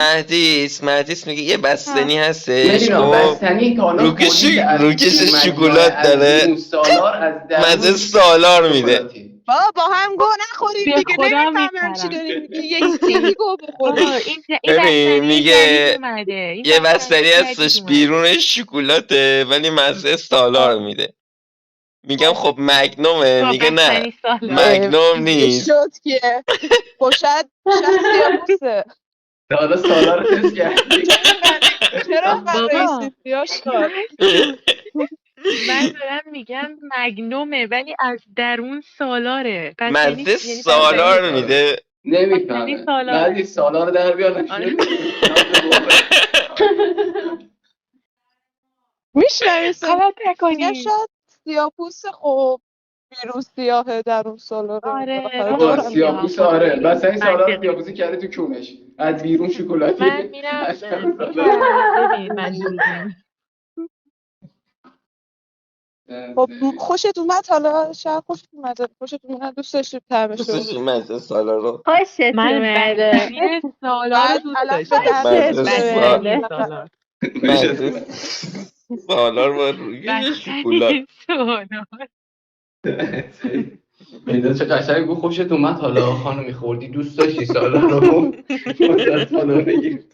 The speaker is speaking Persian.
مهدیس میگه یه ها. بستنی هستش ملینا خب بستنی تا حالا خوردی که از روکش مجموعه شکلات از داره بیرون سالار از مزه درون سالار میده. شکلاتی. بابا با هم گو نخوریم به دیگه، خدا نمیفهمم چی میپرم. داری میگی، یکی گو بخوریم. آقا این ببین بستنی جدید میگه اومده، این یه بستنی بستنی جدید هستش اومده. بیرونش شکلاته ولی مزه سالار میده. میگم خب مگنومه، با میگه نه بستنی سالاد. مگنوم نیست. شد که خب شاید سیاپوسه. تا حالا سالار تست کردی؟ چرا رئیس بابا سیاه شد؟ من دارم میگم مگنومه ولی از درون سالاره. بستنی مزه یعنی بستنی سالار میده. بستنی نمیفهمه. سالاره. بعدی سالار در بیار آره. نشون بخوره. میشنوی صدا؟ غلط میگن نکنی. شاید سیاپوس، خب بیرون سیاهه درون سالاره، آره بالاخره آقا راست دورم. میگه ها، سیاپوس آره خدایی بستنی سالار منطقی. سیاپوسی کرده تو کونش از بیرون من شکلاتی میرم از درون سالار. میخرم ببین من دروغیم. خب خوشت اومد؟ حالا شاید خوشت اومده، خوشت اومد، دوست داشتی طعمشو. دوستش مزه سالار رو. خوشت من اومده. بستنی سالار رو بعد دوست علف به داشتم. دهنت خوشت مزه برسه بستنی اومده. بالاخره. سالار. مزه سالار با روی شکلات. بستنی سالار. پیدا چه قشنگ گفت خوشت اومد. حالا خانمی خوردی دوست داشتی سالار رو؟ 500 سالار بگیر.